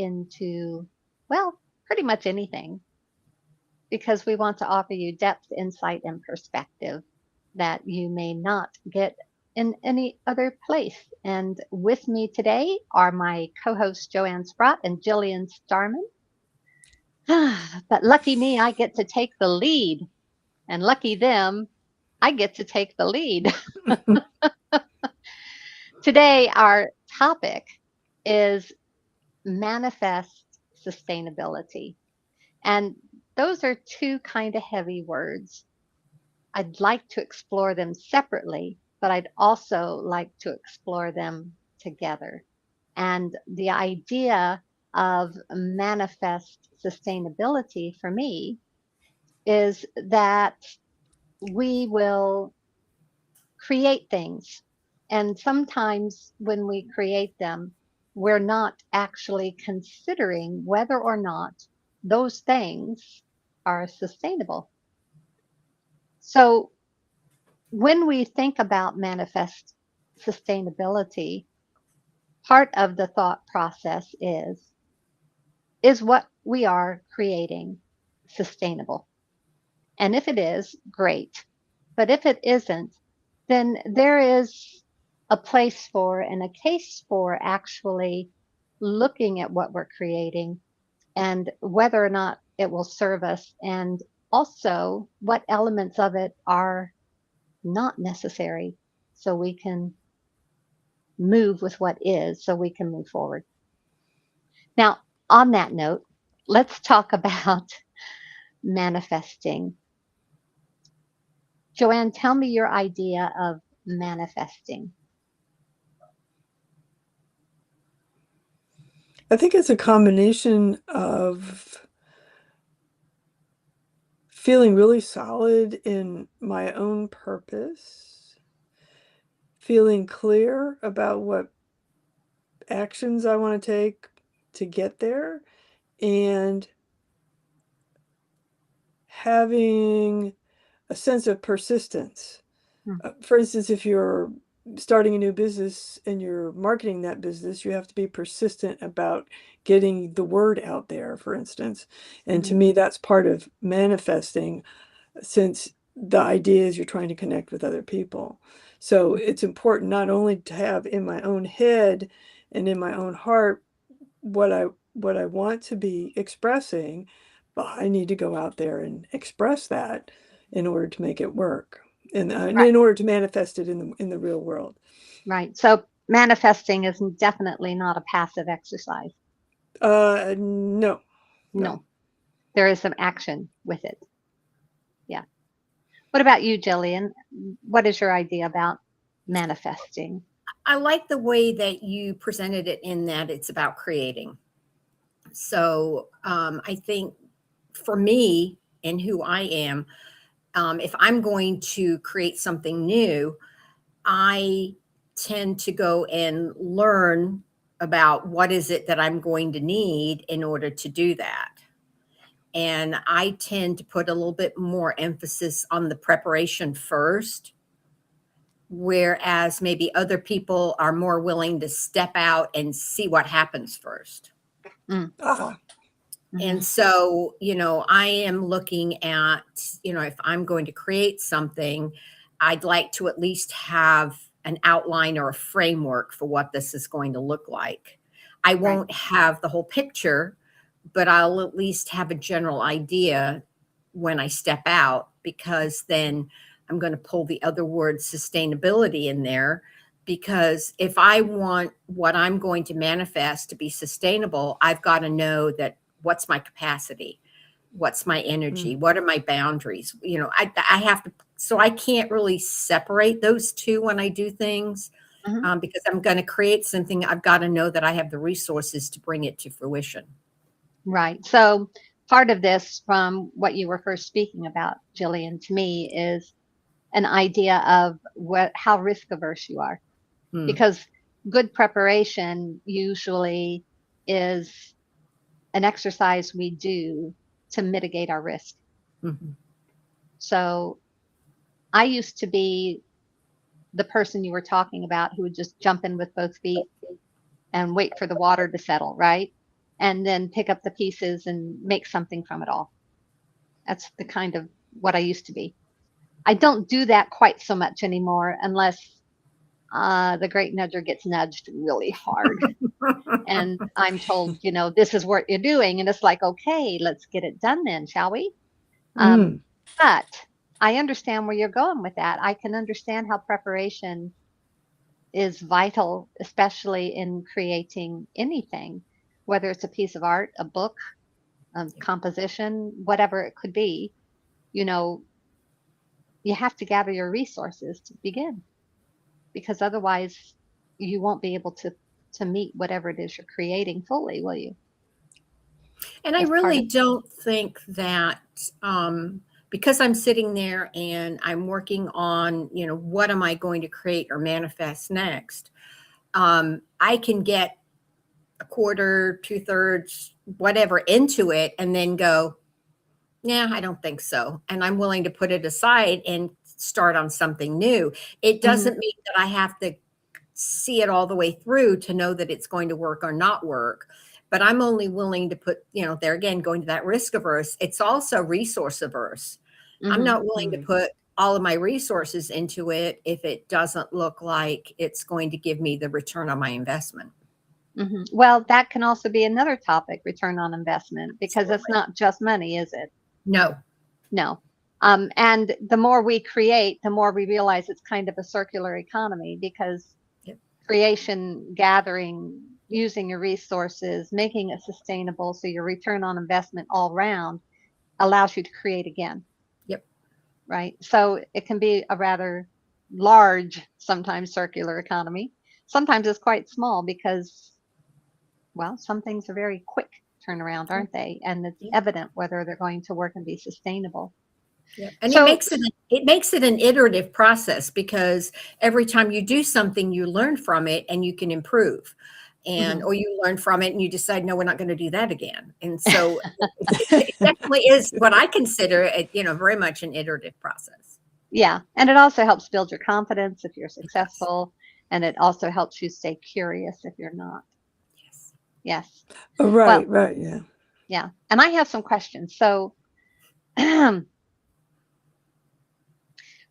into, well, pretty much anything, because we want to offer you depth, insight, and perspective that you may not get in any other place. And with me today are my co-hosts Joanne Sprott and Jillian Starman. But lucky me, I get to take the lead. And lucky them, I get to take the lead. Today, our topic is manifest sustainability. And those are two kind of heavy words. I'd like to explore them separately, but I'd also like to explore them together. And the idea of manifest sustainability for me is that we will create things. And sometimes when we create them, we're not actually considering whether or not those things are sustainable. So when we think about manifest sustainability, part of the thought process is what we are creating sustainable? And if it is, great. But if it isn't, then there is a place for and a case for actually looking at what we're creating and whether or not it will serve us, and also what elements of it are not necessary, so we can move with what is, so we can move forward. Now, on that note, let's talk about manifesting. Joanne, tell me your idea of manifesting. I think it's a combination of feeling really solid in my own purpose, feeling clear about what actions I want to take to get there, and having a sense of persistence. Hmm. For instance, if you're starting a new business and you're marketing that business, you have to be persistent about getting the word out there, for instance. And to Mhm. me, that's part of manifesting, since the idea is you're trying to connect with other people. So it's important not only to have in my own head and in my own heart what I want to be expressing, but I need to go out there and express that in order to make it work, and Right, in order to manifest it in the real world. right. So manifesting is definitely not a passive exercise. No, no. No, there is some action with it. Yeah. What about you, Jillian? What is your idea about manifesting? I like the way that you presented it in that it's about creating. So I think for me and who I am, if I'm going to create something new, I tend to go and learn about what is it that I'm going to need in order to do that. And I tend to put a little bit more emphasis on the preparation first, whereas maybe other people are more willing to step out and see what happens first. Mm, Ah, And mhm. so, I am looking at, if I'm going to create something, I'd like to at least have an outline or a framework for what this is going to look like. I Right. won't have the whole picture, but I'll at least have a general idea when I step out, because then I'm going to pull the other word sustainability in there. Because if I want what I'm going to manifest to be sustainable, I've got to know that what's my capacity, what's my energy, mm. what are my boundaries. I have to, so I can't really separate those two when I do things, Mhm. because I'm going to create something. I've got to know that I have the resources to bring it to fruition. Right. So part of this, from what you were first speaking about, Jillian, to me is an idea of how risk averse you are, Hmm. because good preparation usually is an exercise we do to mitigate our risk. Mm-hmm. So I used to be the person you were talking about who would just jump in with both feet and wait for the water to settle, right? and then pick up the pieces and make something from it all. That's the kind of what I used to be. I don't do that quite so much anymore unless the great nudger gets nudged really hard. And I'm told, this is what you're doing. And it's like, okay, let's get it done then, shall we? Mm. But I understand where you're going with that. I can understand how preparation is vital, especially in creating anything, whether it's a piece of art, a book, composition, whatever it could be. You have to gather your resources to begin, because otherwise you won't be able to meet whatever it is you're creating fully, will you? And I really don't think that because I'm sitting there and I'm working on, what am I going to create or manifest next? I can get a quarter, 2/3, whatever into it and then go, yeah, I don't think so. And I'm willing to put it aside and start on something new. It doesn't mean that I have to see it all the way through to know that it's going to work or not work. But I'm only willing to put, there again, going to that risk averse. It's also resource averse. I'm not willing to put all of my resources into it if it doesn't look like it's going to give me the return on my investment. Well, that can also be another topic, return on investment, because it's not just money, is it? No. And the more we create, the more we realize it's kind of a circular economy, because creation, gathering, using your resources, making it sustainable, so your return on investment all round allows you to create again. Yep. Right. So it can be a rather large, sometimes circular economy. Sometimes it's quite small because, well, some things are very quick turnaround, aren't they? And it's evident whether they're going to work and be sustainable. Yeah. And it makes it an iterative process, because every time you do something, you learn from it and you can improve. And or you learn from it and you decide, no, we're not going to do that again. And so it definitely is what I consider very much an iterative process. Yeah. And it also helps build your confidence if you're successful. And it also helps you stay curious if you're not. Yes. Oh, right, right. Yeah. Yeah. And I have some questions. So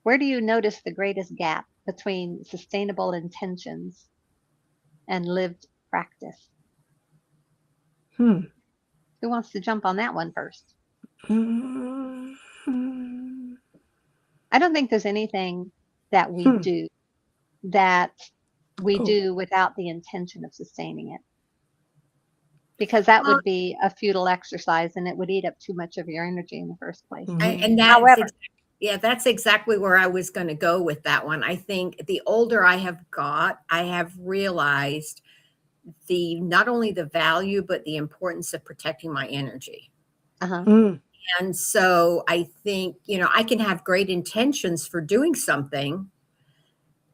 where do you notice the greatest gap between sustainable intentions and lived practice? Who wants to jump on that one first? Mm-hmm. I don't think there's anything that we do without the intention of sustaining it, because that would be a futile exercise and it would eat up too much of your energy in the first place. And that's exactly where I was going to go with that one. I think the older I have got, I have realized not only the value, but the importance of protecting my energy. And so I think, I can have great intentions for doing something.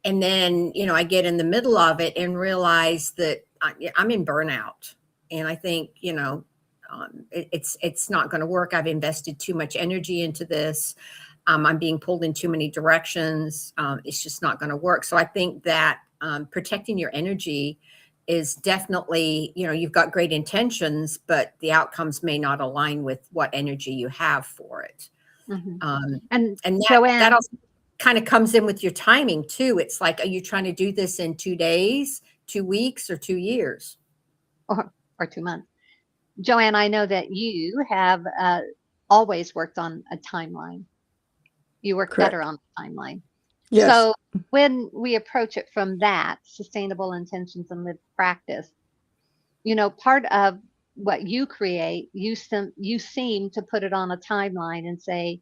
And then, I get in the middle of it and realize that I'm in burnout. And I think, it's not going to work. I've invested too much energy into this. I'm being pulled in too many directions. It's just not going to work. So I think that protecting your energy is definitely, you've got great intentions, but the outcomes may not align with what energy you have for it. And Joanne, that also kind of comes in with your timing too. It's like, are you trying to do this in 2 days, 2 weeks, or 2 years? Or 2 months. Joanne, I know that you have always worked on a timeline. You work better on a timeline. Yes. So when we approach it from that, sustainable intentions and lived practice, part of what you create, you seem to put it on a timeline and say,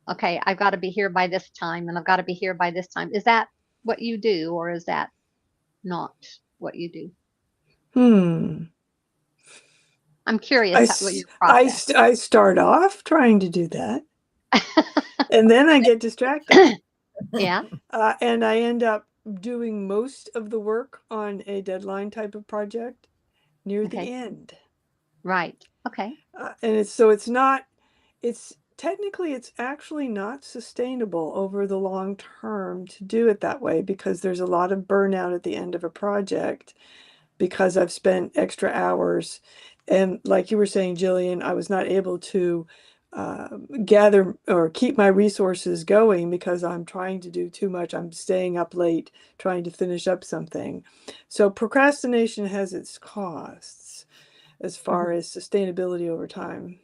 okay, I've got to be here by this time and I've got to be here by this time. Is that what you do, or is that not what you do? I'm curious what your process. I start off trying to do that. And then I get distracted. Yeah. And I end up doing most of the work on a deadline type of project near the end. Right. Okay. And it's technically, it's actually not sustainable over the long term to do it that way, because there's a lot of burnout at the end of a project because I've spent extra hours And like you were saying, Jillian, I was not able to gather or keep my resources going because I'm trying to do too much. I'm staying up late trying to finish up something. So procrastination has its costs as far Mhm. as sustainability over time.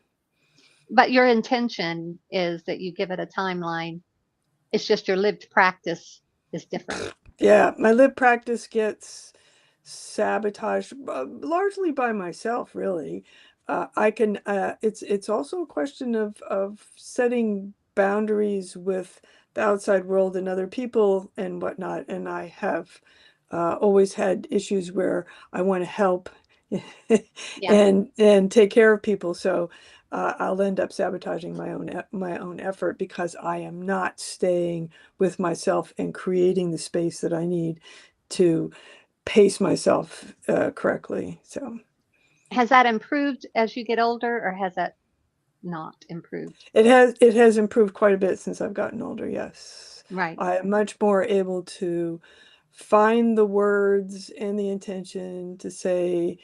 But your intention is that you give it a timeline. It's just your lived practice is different. Yeah, my lib practice gets sabotaged largely by myself, really. I can. It's also a question of setting boundaries with the outside world and other people and whatnot. And I have always had issues where I want to help Yeah. and take care of people. So I'll end up sabotaging my own effort because I am not staying with myself and creating the space that I need to pace myself correctly. So Has that improved as you get older, or has that not improved? it has improved quite a bit since I've gotten older. Yes, Right. I am much more able to find the words and the intention to say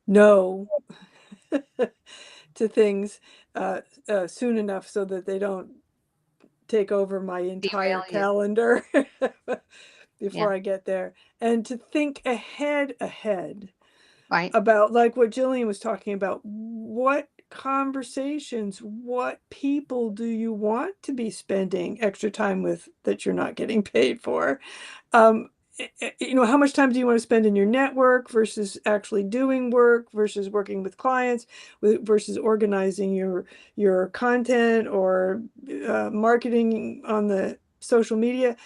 no to things soon enough so that they don't take over my entire Derail you. calendar Yeah. before I get there, and to think ahead Right. about like what Jillian was talking about. What conversations, what people do you want to be spending extra time with that you're not getting paid for? Um, how much time do you want to spend in your network versus actually doing work versus working with clients versus organizing your content or marketing on the social media?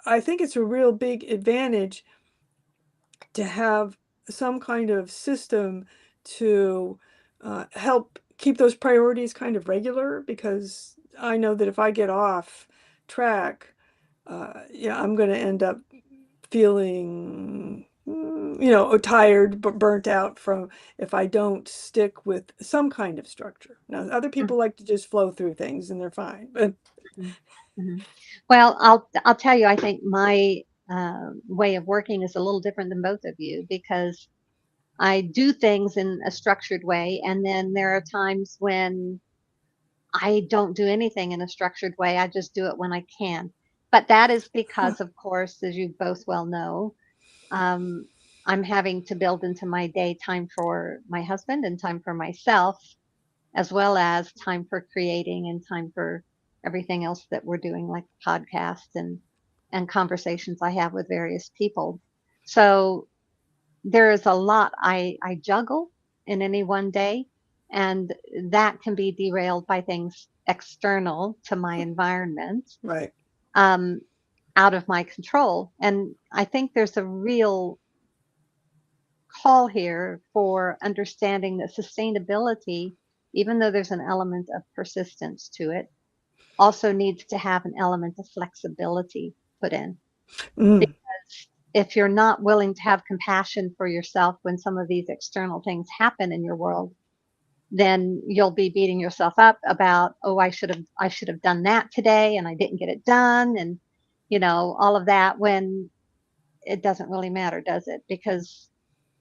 I think it's a real big advantage to have some kind of system to help keep those priorities kind of regular, because I know that if I get off track, yeah, I'm going to end up feeling, tired but burnt out from if I don't stick with some kind of structure. Now, other people like to just flow through things and they're fine, but Mhm. Mhm. Well, I'll tell you, I think my way of working is a little different than both of you because I do things in a structured way, and then there are times when I don't do anything in a structured way. I just do it when I can. But that is huh, because, of course, as you both well know, um, I'm having to build into my day time for my husband and time for myself, as well as time for creating and time for everything else that we're doing, like podcasts and conversations I have with various people. So there is a lot I juggle in any one day, and that can be derailed by things external to my environment, right. um, out of my control. And I think there's a real call here for understanding that sustainability, even though there's an element of persistence to it, also needs to have an element of flexibility put in. Mm, Because if you're not willing to have compassion for yourself when some of these external things happen in your world, then you'll be beating yourself up about, oh, I should have done that today and I didn't get it done, and all of that, when it doesn't really matter, does it? Because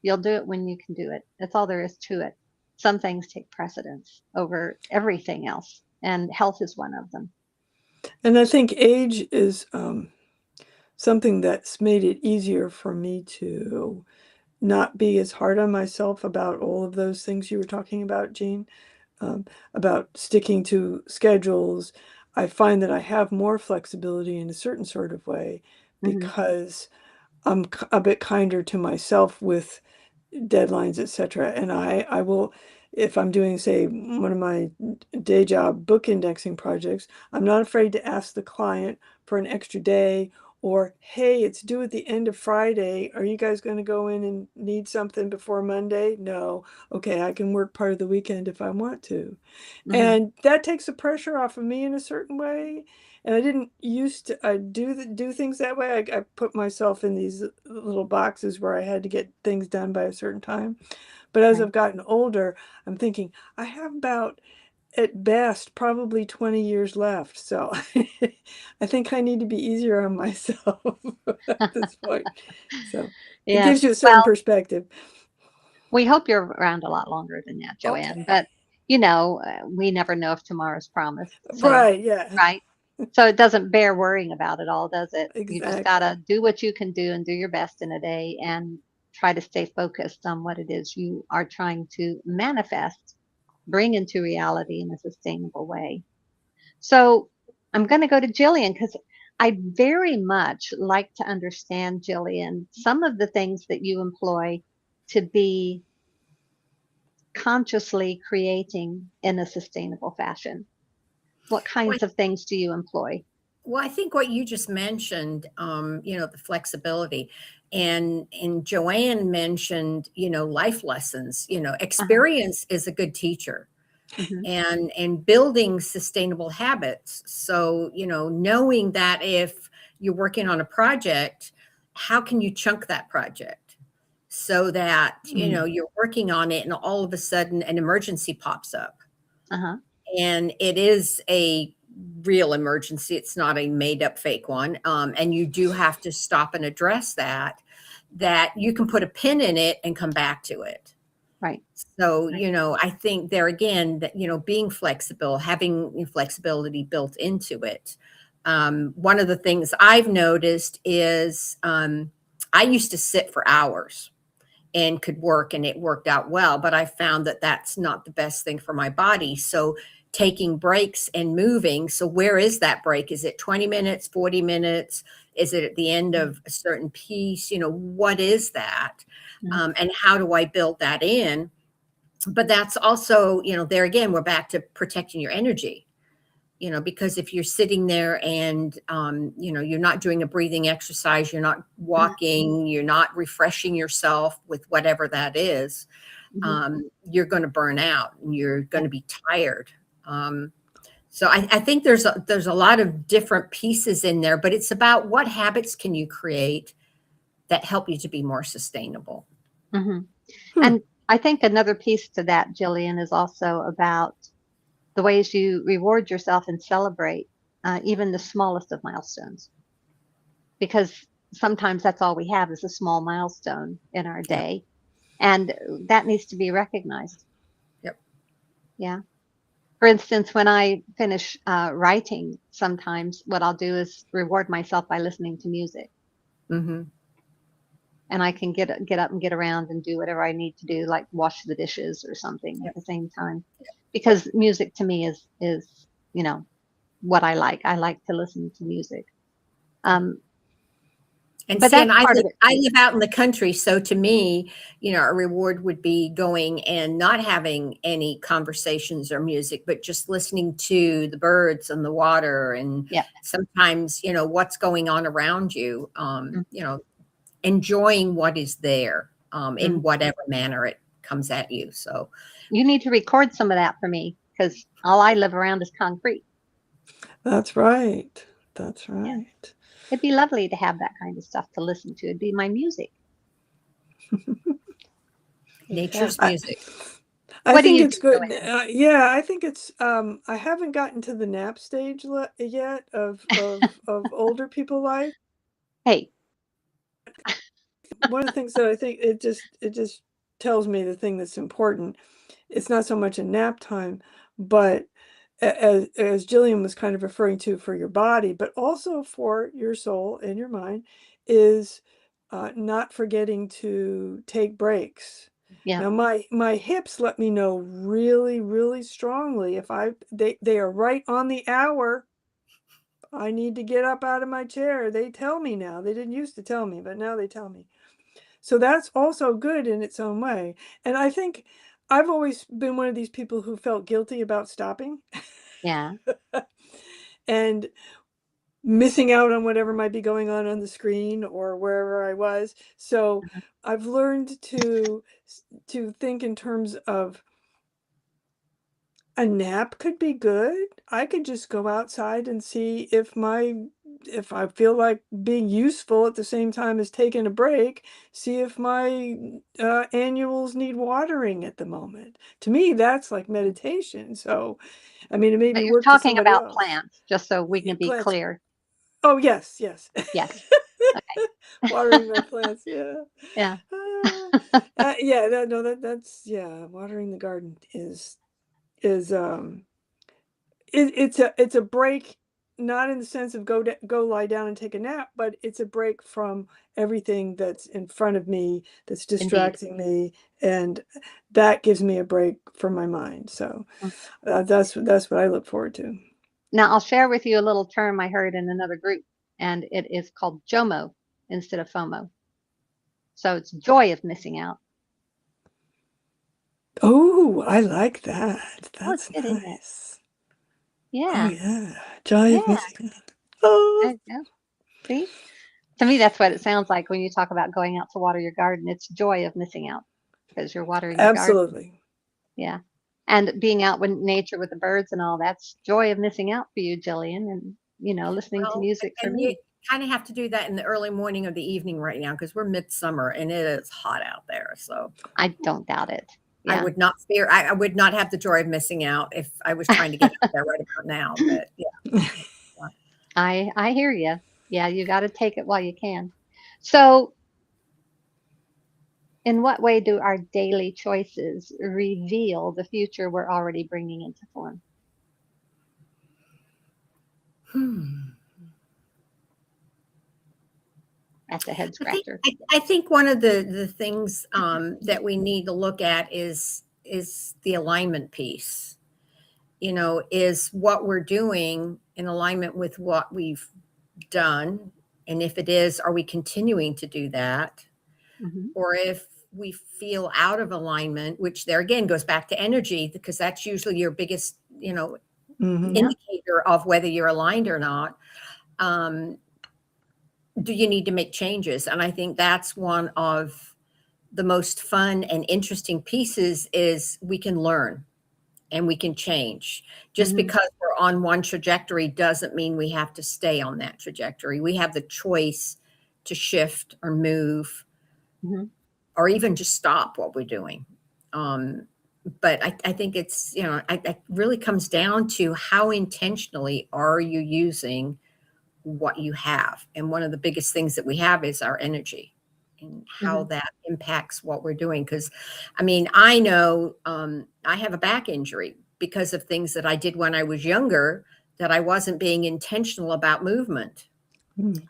you'll do it when you can do it. That's all there is to it. Some things take precedence over everything else, and health is one of them. and I think age is something that's made it easier for me to not be as hard on myself about all of those things you were talking about, Jean, um, about sticking to schedules. I find that I have more flexibility in a certain sort of way Hmm. because I'm a bit kinder to myself with deadlines, etc. And I will, if I'm doing, say, one of my day job book indexing projects, I'm not afraid to ask the client for an extra day, or hey, it's due at the end of Friday. Are you guys going to go in and need something before Monday? No. Okay, I can work part of the weekend if I want to. Hmm. And that takes the pressure off of me in a certain way. And I didn't used to do things that way. I put myself in these little boxes where I had to get things done by a certain time. But as Right. I've gotten older, I'm thinking I have about, at best, probably 20 years left. So I think I need to be easier on myself at this point. So it Yes. gives you a certain Well, perspective. We hope you're around a lot longer than that, Joanne, Okay. but we never know if tomorrow's promised. So, Right. Yeah. right? So it doesn't bear worrying about it all, does it? You just got Exactly. to do what you can do and do your best in a day and try to stay focused on what it is you are trying to manifest, bring into reality in a sustainable way. So I'm going to go to Jillian because I very much like to understand, Jillian, some of the things that you employ to be consciously creating in a sustainable fashion. What Well, kinds of things do you employ? Well, I think what you just mentioned, the flexibility, and Joanne mentioned, life lessons. Uh-huh. Experience is a good teacher, Hmm. and building sustainable habits. So, knowing that if you're working on a project, how can you chunk that project so that Mm. you're working on it, and all of a sudden an emergency pops up, Uh-huh. and it is a real emergency. It's not a made up fake one. And you do have to stop and address that you can put a pin in it and come back to it. Right. So, Right. I think there again that, being flexible, having flexibility built into it. One of the things I've noticed is I used to sit for hours and could work, and it worked out well, but I found that that's not the best thing for my body. So taking breaks and moving. So where is that break? Is it 20 minutes, 40 minutes? Is it at the end of a certain piece? What is that? Mhm. And how do I build that in? But that's also, there again, we're back to protecting your energy. Because if you're sitting there and, you're not doing a breathing exercise, you're not Mhm. walking, you're not refreshing yourself with whatever that is, Mhm. you're going to burn out and you're going Yeah. to be tired. Um, so I think there's a lot of different pieces in there, but it's about what habits can you create that help you to be more sustainable. Mhm. Hmm. And I think another piece to that, Jillian, is also about the ways you reward yourself and celebrate even the smallest of milestones, because sometimes that's all we have is a small milestone in our Yeah. day, and that needs to be recognized. Yep. Yeah. For instance, when I finish writing, sometimes what I'll do is reward myself by listening to music, Hmm. and I can get up and get around and do whatever I need to do, like wash the dishes or something at Yep. the same time, because music to me is you know what I like. I like to listen to music, um, And but see, that's and I part live, of it I too. live out in the country. So to me, a reward would be going and not having any conversations or music, but just listening to the birds and the water. And Yeah. sometimes, what's going on around you, enjoying what is there, Mm-hmm. in whatever manner it comes at you. So, You need to record some of that for me because all I live around is concrete. That's right. That's Yeah. right. It'd be lovely to have that kind of stuff to listen to. It'd be my music. Yeah. nature's I music. I What do think you it's do, good. Joanne? Yeah, I think it's. I haven't gotten to the nap stage yet of older people life. Hey. One of the things that I think it just tells me the thing that's important. It's not so much a nap time, but as Jillian was kind of referring to for your body, but also for your soul and your mind, is not forgetting to take breaks. Yeah. Now, my hips let me know really, really strongly if they are right on the hour. I need to get up out of my chair. They tell me now. They didn't used to tell me, but now they tell me. So that's also good in its own way. And I think I've always been one of these people who felt guilty about stopping Yeah. and missing out on whatever might be going on the screen or wherever I was. So Mhm. I've learned to think in terms of a nap could be good. I could just go outside and see if I feel like being useful at the same time as taking a break, see if my annuals need watering at the moment. To me, that's like meditation. So, I mean, it maybe But you're work to talking somebody about else. plants, just so we Yeah, can be plants. clear. Oh, yes, yes. Yes. Okay. Watering my plants, yeah. Yeah. Yeah, that's yeah. Watering the garden is it's a break, not in the sense of go lie down and take a nap, but it's a break from everything that's in front of me that's Indeed. distracting me, and that gives me a break from my mind. So Mm. that's what I look forward to. Now, I'll share with you a little term I heard in another group, and it is called JOMO instead of FOMO. So it's joy of missing out. Oh, I like that. Oh, it's That's good, isn't it? nice. Oh Yeah. yeah, joy of Yeah. missing out. Oh, There you go. See? To me, that's what it sounds like when you talk about going out to water your garden. It's joy of missing out because you're watering your garden. absolutely. Yeah. And being out with nature with the birds and all, that's joy of missing out for you, Jillian, and, listening to Well, music for and you me. kind of have to do that in the early morning of the evening right now because we're midsummer and it is hot out there. So I don't doubt it. I Yeah. would not fear, I would not have the joy of missing out if I was trying to get out there right about now. But yeah. I hear you. Yeah, you got to take it while you can. So, in what way do our daily choices reveal the future we're already bringing into form? Hmm. That's a head I think scratcher. I think one of the things that we need to look at is the alignment piece. Is what we're doing in alignment with what we've done, and if it is, are we continuing to do that? Hmm. Or if we feel out of alignment, which there again goes back to energy, because that's usually your biggest, Hmm. Yeah, indicator of whether you're aligned or not. Um, do you need to make changes? And I think that's one of the most fun and interesting pieces is we can learn and we can change. Just hmm, because we're on one trajectory doesn't mean we have to stay on that trajectory. We have the choice to shift or move hmm, or even just stop what we're doing. But I think it's, it really comes down to how intentionally are you using what you have. And one of the biggest things that we have is our energy and how hmm. that impacts what we're doing. Because, I mean, I know I have a back injury because of things that I did when I was younger that I wasn't being intentional about movement.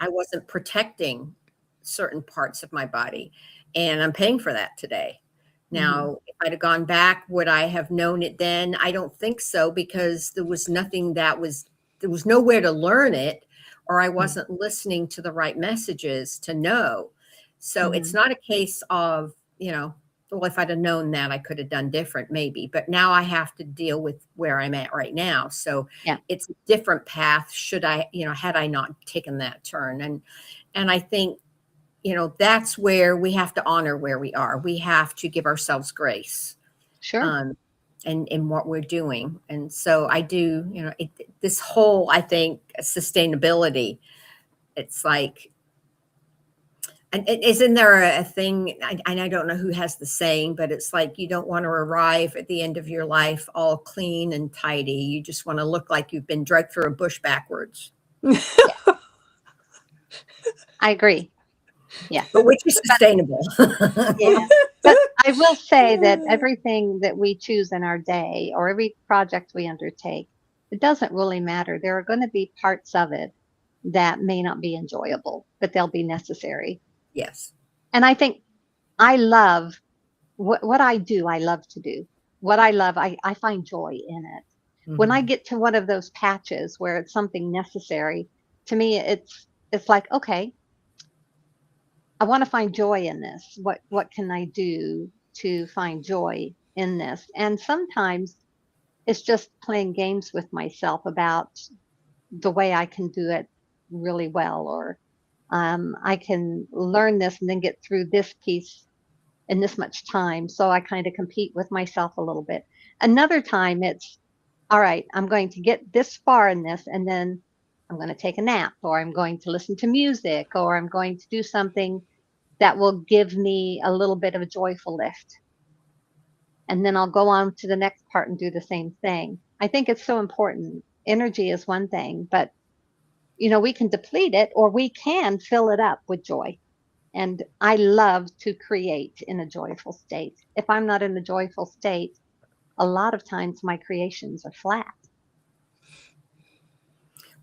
I wasn't protecting certain parts of my body, and I'm paying for that today. Hmm. Now, if I'd have gone back, would I have known it then? I don't think so because there was nowhere to learn it, or I wasn't listening to the right messages to know. So it's Hmm. not a case of, well, if I'd have known that, I could have done different, maybe. But now I have to deal with where I'm at right now. So Yeah, it's a different path should I, had I not taken that turn. And I think, that's where we have to honor where we are. We have to give ourselves grace sure. um, and in what we're doing. And so I do, this whole, I think, sustainability, it's like, and isn't there a thing, and I don't know who has the saying, but it's like you don't want to arrive at the end of your life all clean and tidy. You just want to look like you've been dragged through a bush backwards. Yeah, I agree. Yeah. But which is But sustainable. yeah. But I will say that everything that we choose in our day or every project we undertake, it doesn't really matter. There are going to be parts of it that may not be enjoyable, but they'll be necessary. Yes. And I think I love what I do. I love to do what I love. I find joy in it. When I Mhm. get to one of those patches where it's something necessary, to me, it's like, okay, I want to find joy in this. What can I do to find joy in this? And sometimes it's just playing games with myself about the way I can do it really well, or I can learn this and then get through this piece in this much time. So I kind of compete with myself a little bit. Another time it's all right, I'm going to get this far in this and then I'm going to take a nap, or I'm going to listen to music, or I'm going to do something that will give me a little bit of a joyful lift. And then I'll go on to the next part and do the same thing. I think it's so important. Energy is one thing, but we can deplete it or we can fill it up with joy. And I love to create in a joyful state. If I'm not in a joyful state, a lot of times my creations are flat.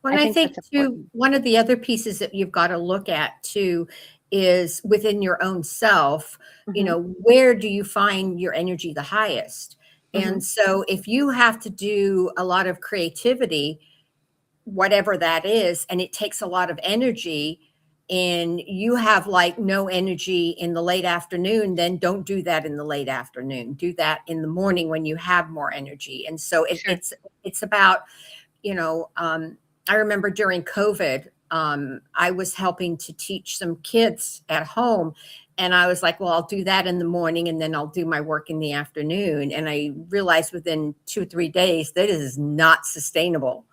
Well, I and I think that's think too, important. one of the other pieces that you've got to look at too is within your own self, Hmm. where do you find your energy the highest? Hmm. And so if you have to do a lot of creativity, whatever that is, and it takes a lot of energy, and you have like no energy in the late afternoon, then don't do that in the late afternoon. Do that in the morning when you have more energy. And so Sure. it's about, I remember during COVID, I was helping to teach some kids at home. And I was like, well, I'll do that in the morning and then I'll do my work in the afternoon. And I realized within 2 or 3 days that is not sustainable.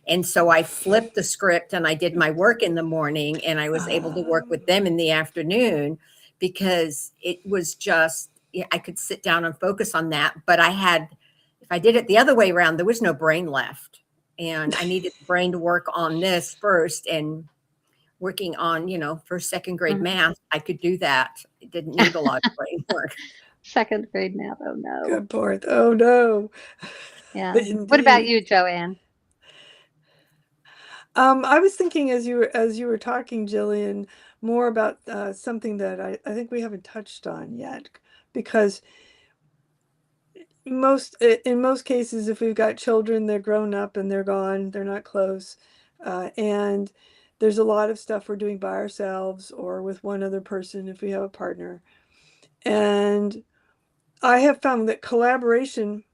And so I flipped the script and I did my work in the morning and I was able to work with them in the afternoon because it was just, I could sit down and focus on that. But if I did it the other way around, there was no brain left. And I needed the brain to work on this first, and working on, first, second grade Hmm. math, I could do that. It didn't need a lot of brain work. Second grade math. Oh no. Good point. Oh no. Yeah. What about Indeed. you, Joanne? I was thinking as you were talking, Jillian, more about something that I think we haven't touched on yet, because in most cases, if we've got children, they're grown up and they're gone, they're not close, and there's a lot of stuff we're doing by ourselves or with one other person if we have a partner. And I have found that collaboration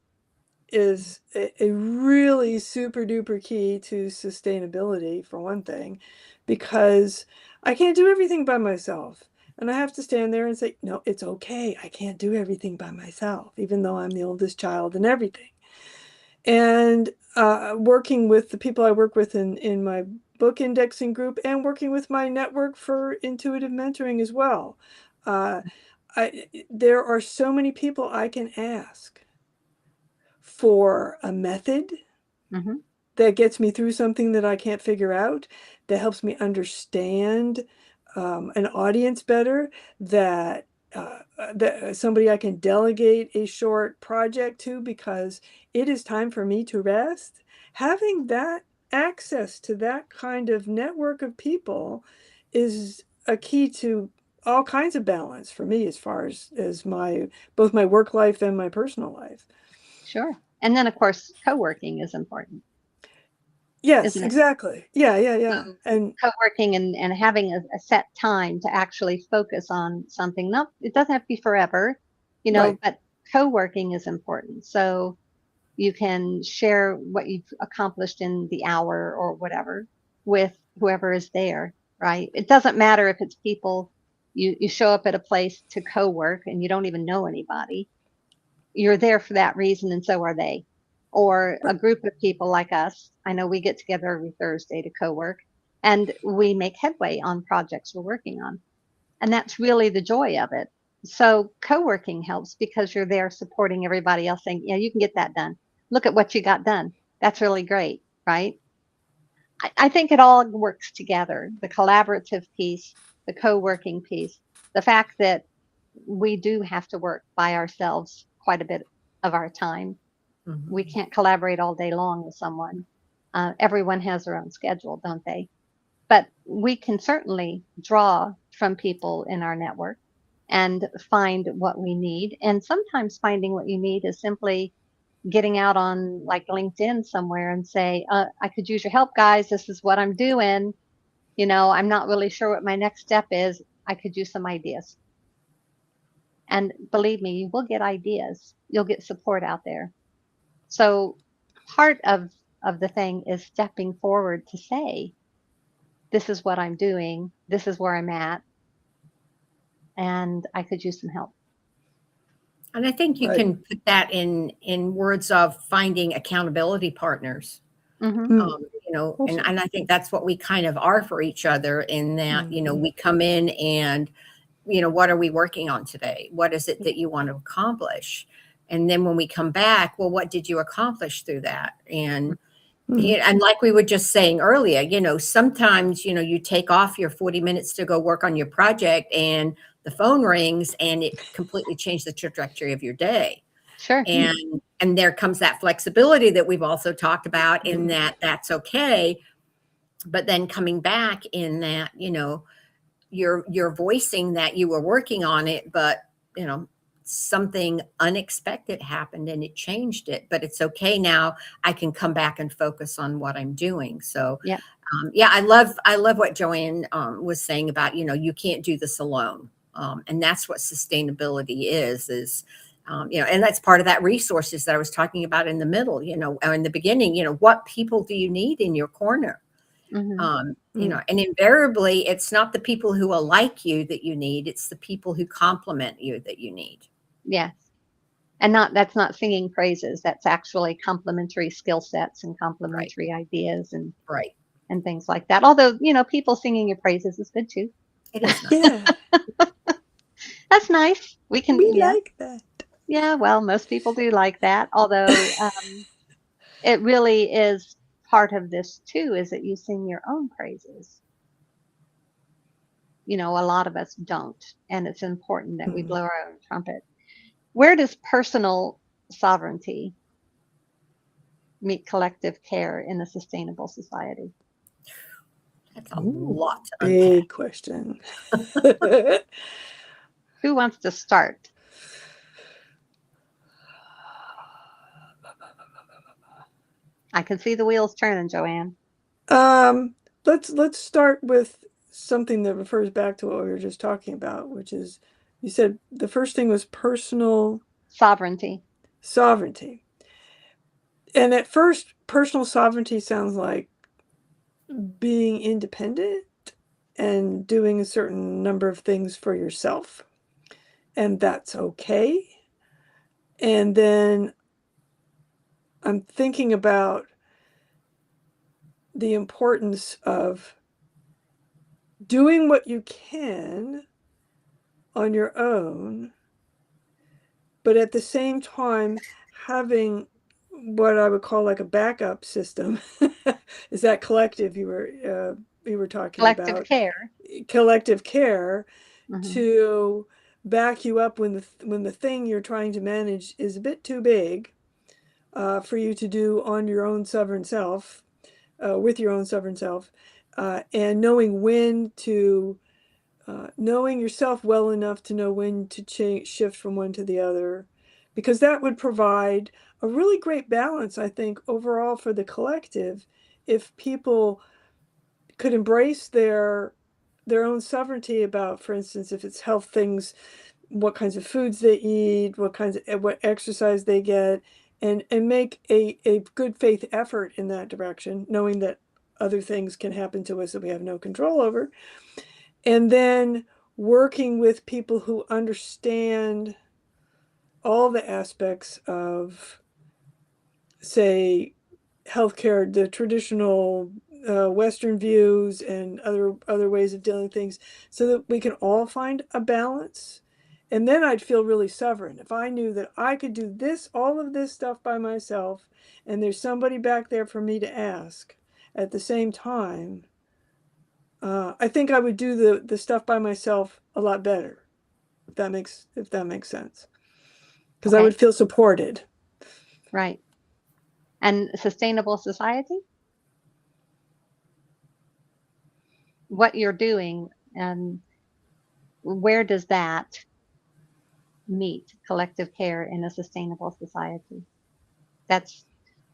is a really super duper key to sustainability, for one thing, because I can't do everything by myself. And I have to stand there and say, no, it's okay. I can't do everything by myself, even though I'm the oldest child and everything. And working with the people I work with in my book indexing group and working with my network for intuitive mentoring as well. Uh, there are so many people I can ask for a method Hmm. that gets me through something that I can't figure out, that helps me understand an audience better, that somebody I can delegate a short project to because it is time for me to rest. Having that access to that kind of network of people is a key to all kinds of balance for me as far as my both my work life and my personal life. Sure. And then, of course, co-working is important, Yes, isn't it? exactly. Yeah, yeah, yeah. So And co-working and having a set time to actually focus on something. Not, it doesn't have to be forever, right. but co-working is important. So you can share what you've accomplished in the hour or whatever with whoever is there, right? It doesn't matter if it's people you show up at a place to co-work and you don't even know anybody. You're there for that reason, and so are they. Or a group of people like us. I know we get together every Thursday to co-work, and we make headway on projects we're working on. And that's really the joy of it. So co-working helps because you're there supporting everybody else, saying, yeah, you can get that done. Look at what you got done. That's really great, right? I think it all works together. The collaborative piece, the co-working piece, the fact that we do have to work by ourselves quite a bit of our time. We Mhm. can't collaborate all day long with someone. Everyone has their own schedule, don't they? But we can certainly draw from people in our network and find what we need. And sometimes finding what you need is simply getting out on like LinkedIn somewhere and say, I could use your help, guys. This is what I'm doing. I'm not really sure what my next step is. I could use some ideas. And believe me, you will get ideas. You'll get support out there. So part of the thing is stepping forward to say, this is what I'm doing. This is where I'm at. And I could use some help. And I think you Right. can put that in words of finding accountability partners. Hmm. Mm. Also. And I think that's what we kind of are for each other in that, Mhm. we come in and, what are we working on today? What is it that you want to accomplish? And then when we come back, well, what did you accomplish through that? And And like we were just saying earlier, sometimes, you take off your 40 minutes to go work on your project and the phone rings and it completely changed the trajectory of your day. Sure. And there comes that flexibility that we've also talked about in that that's okay. But then coming back in that, you're voicing that you were working on it, but, something unexpected happened and it changed it, but it's okay now. I can come back and focus on what I'm doing. So, Yeah. Yeah, I love what Joanne was saying about, you can't do this alone. And that's what sustainability is, and that's part of that resources that I was talking about in the middle, or in the beginning, what people do you need in your corner? And invariably it's not the people who will like you that you need, it's the people who complement you that you need. Yes. And that's not singing praises. That's actually complementary skill sets and complementary ideas and Right. and things like that. Although, people singing your praises is good too. It is nice. Yeah. That's nice. We like that. Yeah, well, most people do like that. Although it really is part of this too, is that you sing your own praises. A lot of us don't, and it's important that we blow our own trumpet. Where does personal sovereignty meet collective care in a sustainable society? That's a lot to big unpack. question. Who wants to start? I can see the wheels turning, Joanne. Let's start with something that refers back to what we were just talking about, which is, you said the first thing was personal sovereignty. And at first, personal sovereignty sounds like being independent and doing a certain number of things for yourself. And that's okay. And then I'm thinking about the importance of doing what you can on your own, but at the same time having what I would call like a backup system. Is that collective you were talking collective about? Care. Collective care to back you up when the thing you're trying to manage is a bit too big for you to do on your own sovereign self, with your own sovereign self, and knowing when to, knowing yourself well enough to know when to shift from one to the other, because that would provide a really great balance, I think, overall for the collective, if people could embrace their own sovereignty about, for instance, if it's health things, what kinds of foods they eat, what exercise they get, and make a good faith effort in that direction, knowing that other things can happen to us that we have no control over. And then working with people who understand all the aspects of, say, healthcare, the traditional Western views and other ways of dealing with things, so that we can all find a balance. And then I'd feel really sovereign if I knew that I could do all of this stuff by myself, and there's somebody back there for me to ask at the same time. I think I would do the stuff by myself a lot better, if that makes sense, because I would feel supported. Right. And sustainable society? What you're doing, and where does that meet collective care in a sustainable society? That's,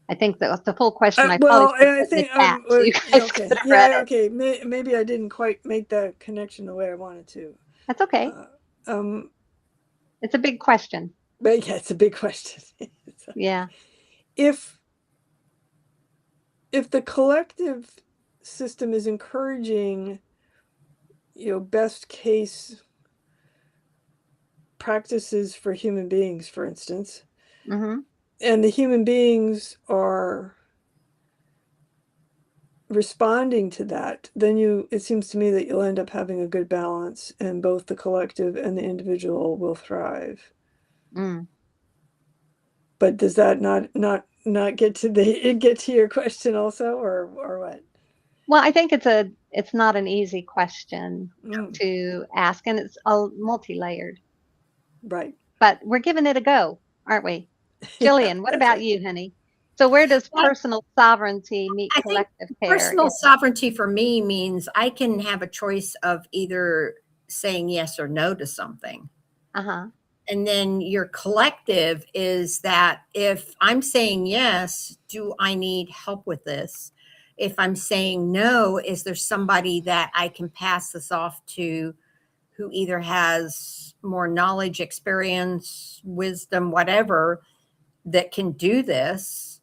I think, the full question. I Well, probably I should put in think the chat so you guys okay, could have read it. okay. Maybe I didn't quite make that connection the way I wanted to. That's okay. It's a big question. But yeah, it's a big question. Yeah. If the collective system is encouraging, best case practices for human beings, for instance, and the human beings are responding to that, then it seems to me that you'll end up having a good balance, and both the collective and the individual will thrive. But does that not not get to your question also, or what? Well, I think it's not an easy question Mm, to ask, and it's a multi-layered, right. but we're giving it a go, aren't we? Yeah, Jillian, what that's about right. you, honey? So where does Well, personal sovereignty meet I think collective care? personal sovereignty for me means I can have a choice of either saying yes or no to something. Uh-huh. And then your collective is that if I'm saying yes, do I need help with this? If I'm saying no, is there somebody that I can pass this off to who either has more knowledge, experience, wisdom, whatever, that can do this?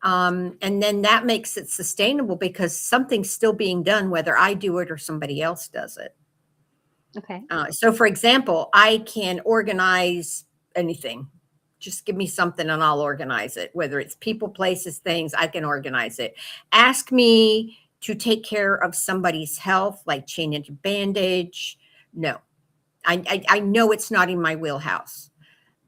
And then that makes it sustainable because something's still being done, whether I do it or somebody else does it. Okay. So, for example, I can organize anything. Just give me something and I'll organize it. Whether it's people, places, things, I can organize it. Ask me to take care of somebody's health, like changing a bandage. No, I know it's not in my wheelhouse.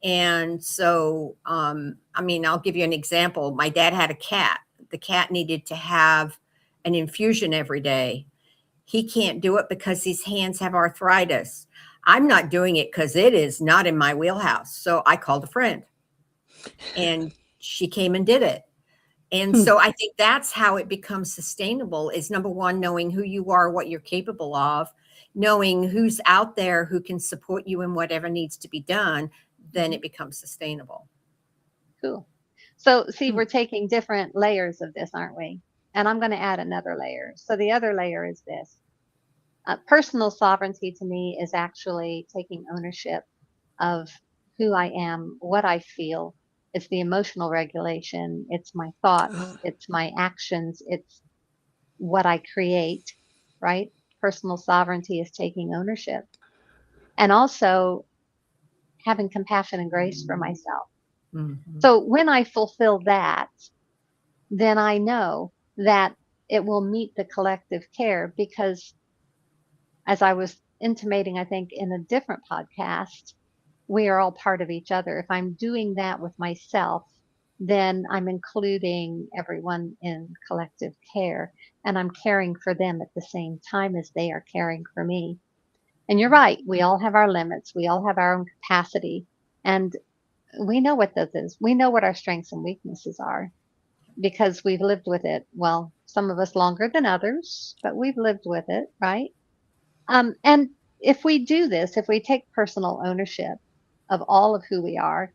And so, I mean, I'll give you an example. My dad had a cat. The cat needed to have an infusion every day. He can't do it because his hands have arthritis. I'm not doing it because it is not in my wheelhouse. So I called a friend and she came and did it. And Hmm. so I think that's how it becomes sustainable is number one, knowing who you are, what you're capable of, knowing who's out there who can support you in whatever needs to be done, then Mhm. it becomes sustainable. Cool. So, see, Hmm. we're taking different layers of this, aren't we? And I'm going to add another layer. So, the other layer is this. Personal sovereignty to me is actually taking ownership of who I am, what I feel. It's the emotional regulation, it's my thoughts, Ah, it's my actions, it's what I create, right? Personal sovereignty is taking ownership and also having compassion and grace for myself. Mhm. So when I fulfill that, then I know that it will meet the collective care because, as I was intimating, I think in a different podcast, we are all part of each other. If I'm doing that with myself, then I'm including everyone in collective care and I'm caring for them at the same time as they are caring for me. And you're right, we all have our limits, we all have our own capacity, and we know what that is. We know what our strengths and weaknesses are because we've lived with it. Well, some of us longer than others, but we've lived with it, right? And if we do this, if we take personal ownership of all of who we are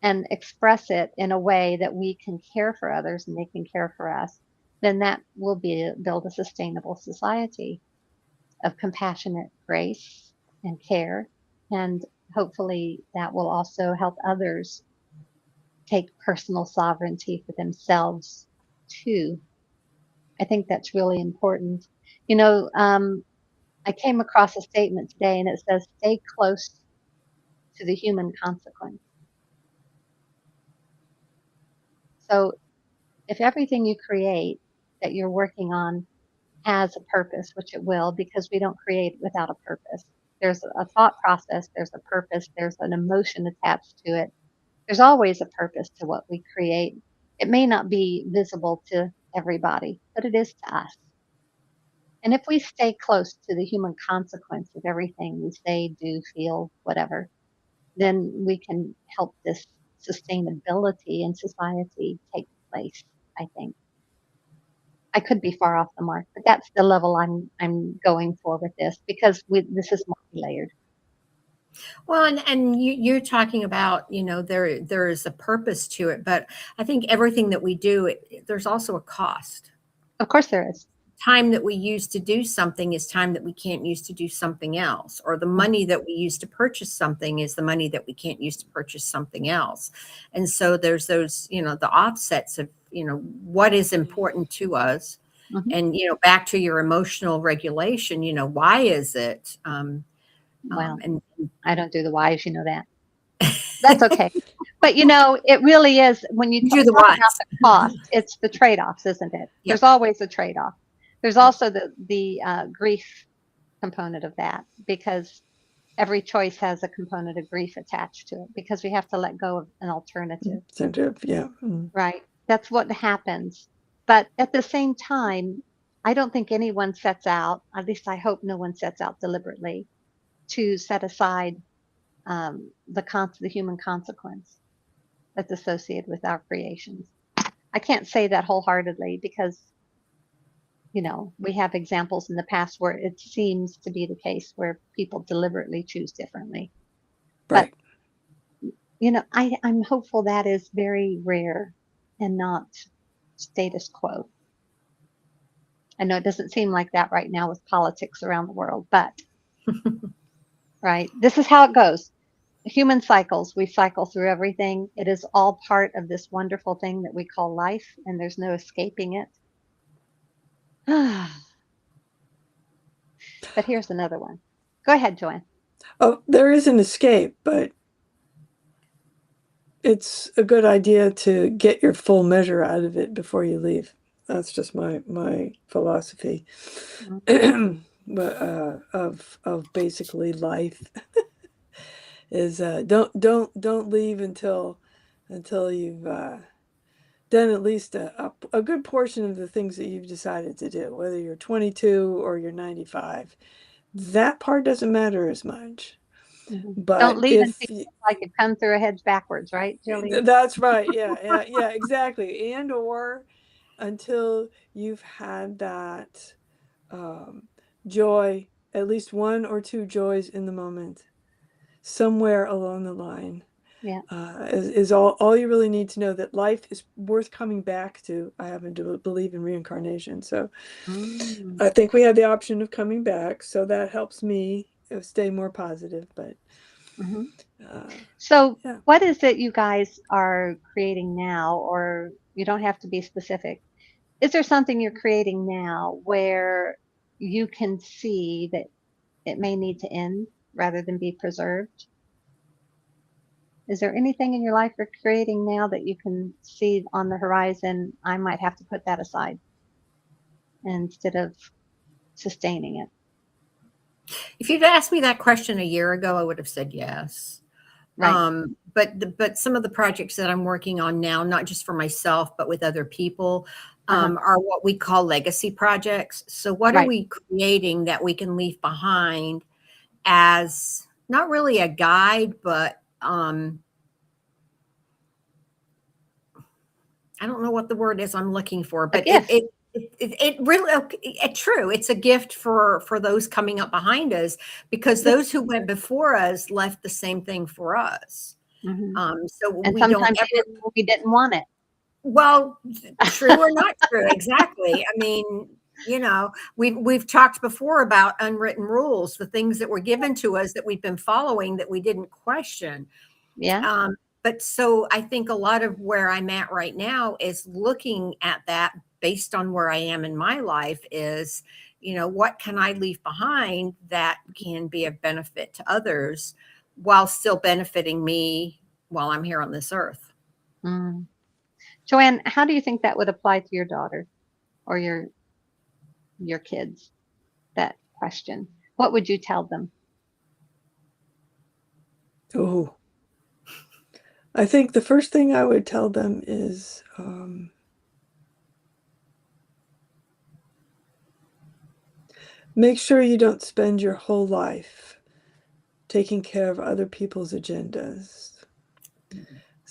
and express it in a way that we can care for others and they can care for us, then that will build a sustainable society of compassionate grace and care. And hopefully that will also help others take personal sovereignty for themselves too. I think that's really important. You know, I came across a statement today and it says, stay close to the human consequence. So if everything you create that you're working on has a purpose, which it will, because we don't create without a purpose. There's a thought process, there's a purpose, there's an emotion attached to it. There's always a purpose to what we create. It may not be visible to everybody, but it is to us. And if we stay close to the human consequence of everything we say, do, feel, whatever, then we can help this sustainability in society take place, I think. I could be far off the mark, but that's the level I'm going for with this because this is multi-layered. Well, and you're talking about, there is a purpose to it, but I think everything that we do, there's also a cost. Of course there is. Time that we use to do something is time that we can't use to do something else, or the Mhm. money that we use to purchase something is the money that we can't use to purchase something else. And so there's those, the offsets of, what is important to us. Mhm. And, back to your emotional regulation, why is it? Well, And I don't do the whys, you know that. That's okay. But it really is when you you do the talk about whats. the cost, it's the trade-offs, isn't it? Yep. There's always a trade-off. There's Yep. also the grief component of that because every choice has a component of grief attached to it because we have to let go of an alternative. Yeah. Right. That's what happens. But at the same time, I don't think anyone sets out, at least I hope no one sets out deliberately, to set aside the human consequence that's associated with our creations. I can't say that wholeheartedly because, we have examples in the past where it seems to be the case where people deliberately choose differently. But, Right. I'm hopeful that is very rare and not status quo. I know it doesn't seem like that right now with politics around the world, but right, this is how it goes. Human cycles, we cycle through everything. It is all part of this wonderful thing that we call life, and there's no escaping it. But here's another one. Go ahead, Joanne. Oh, there is an escape, but it's a good idea to get your full measure out of it before you leave. That's just my philosophy. But of basically life is don't leave until you've done at least a good portion of the things that you've decided to do, whether you're 22 or you're 95. That part doesn't matter as much. Don't But leave until if you feel like you've come through a hedge backwards, right, Jillian? that's right, yeah, exactly, and or until you've had that joy, at least one or two joys in the moment, somewhere along the line. Yeah. Is all you really need to know, that life is worth coming back to. I happen to believe in reincarnation, so Mm. I think we have the option of coming back, so that helps me stay more positive. But Mm-hmm. uh, So, yeah. what is it you guys are creating now, or you don't have to be specific? Is there something you're creating now where you can see that it may need to end rather than be preserved? Is there anything in your life you're creating now that you can see on the horizon? I might have to put that aside instead of sustaining it. If you'd asked me that question a year ago, I would have said yes. Right. But some of the projects that I'm working on now, not just for myself, but with other people, Uh-huh. are what we call legacy projects. So what are Right. we creating that we can leave behind as not really a guide, but I don't know what the word is I'm looking for, A but gift. it really true. It's a gift for those coming up behind us, because This, those who went before us left the same thing for us. hmm So And we don't sometimes ever, we didn't want it. well, true or not true, exactly. I mean, we've talked before about unwritten rules, the things that were given to us that we've been following that we didn't question. Yeah. But so I think a lot of where I'm at right now is looking at that based on where I am in my life is, what can I leave behind that can be of benefit to others while still benefiting me while I'm here on this earth? Mm. Joanne, how do you think that would apply to your daughter or your kids? That question. What would you tell them? Oh, I think the first thing I would tell them is make sure you don't spend your whole life taking care of other people's agendas.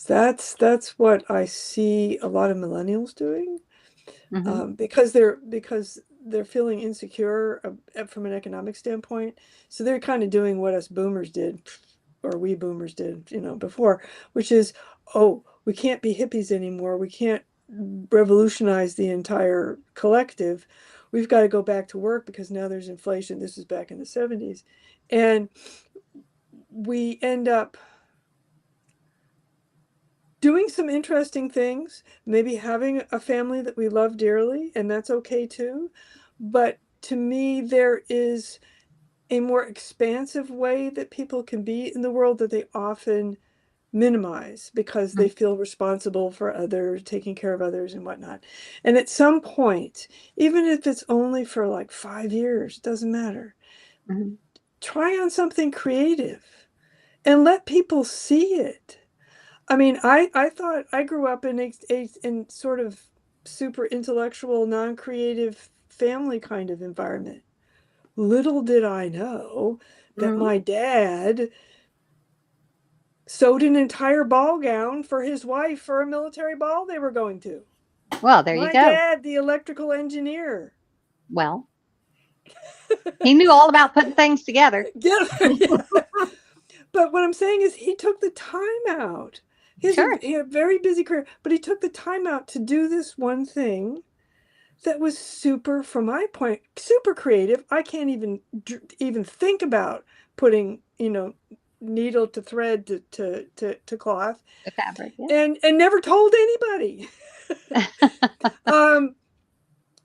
That's what I see a lot of millennials doing, Mm-hmm. because they're feeling insecure from an economic standpoint. So they're kind of doing what us boomers did, or we boomers did, before, which is, oh, we can't be hippies anymore. We can't revolutionize the entire collective. We've got to go back to work because now there's inflation. This is back in the 70s. And we end up doing some interesting things, maybe having a family that we love dearly, and that's okay too. But to me, there is a more expansive way that people can be in the world that they often minimize because they feel responsible for others, taking care of others and whatnot. And at some point, even if it's only for like 5 years, it doesn't matter. Mm-hmm. try on something creative and let people see it. I mean, I thought I grew up in in sort of super intellectual, non-creative family kind of environment. Little did I know that Mhm. my dad sewed an entire ball gown for his wife for a military ball they were going to. Well, there you My go. dad, the electrical engineer. Well, he knew all about putting things together. Yeah. But what I'm saying is he took the time out. Sure. He had a very busy career, but he took the time out to do this one thing that was super, from my point, super creative. I can't even think about putting, needle to thread to cloth, The fabric, yeah. and never told anybody. um,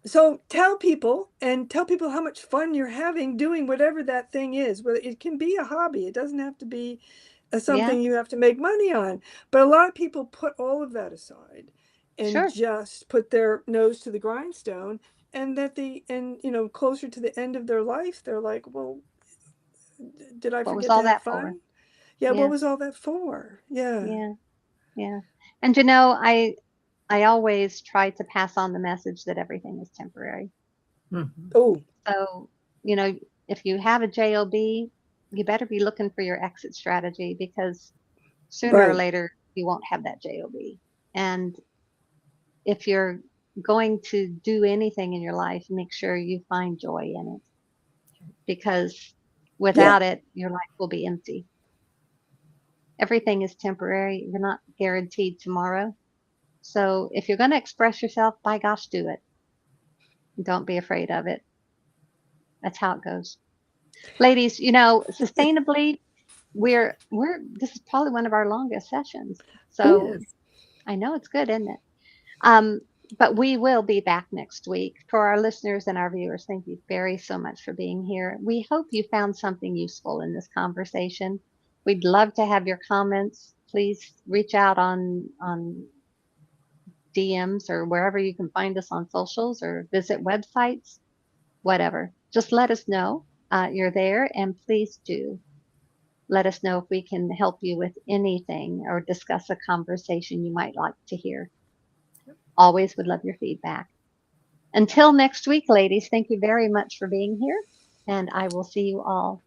so tell people how much fun you're having doing whatever that thing is. Whether it can be a hobby, it doesn't have to be Yeah, something you have to make money on. But a lot of people put all of that aside and sure. just put their nose to the grindstone. And closer to the end of their life, they're like, well, did I What was forget to all have that for? fun? Yeah, what Yeah, was all that for? Yeah. yeah, yeah. And I always try to pass on the message that everything is temporary. Mhm. Oh, So, you know, if you have a job, you better be looking for your exit strategy because sooner or right. later you won't have that job. And if you're going to do anything in your life, make sure you find joy in it because Yeah. without it, your life will be empty. Everything is temporary. You're not guaranteed tomorrow. So if you're going to express yourself, by gosh, do it. Don't be afraid of it. That's how it goes. Ladies, sustainably, we're this is probably one of our longest sessions. Oh, So Yes. I know it's good, isn't it? Um, but we will be back next week. For our listeners and our viewers, thank you very so much for being here. We hope you found something useful in this conversation. We'd love to have your comments. Please reach out on DMs or wherever you can find us on socials or visit websites, whatever. Just let us know you're there, and please do let us know if we can help you with anything or discuss a conversation you might like to hear. Always would love your feedback. Until next week, ladies, thank you very much for being here, and I will see you all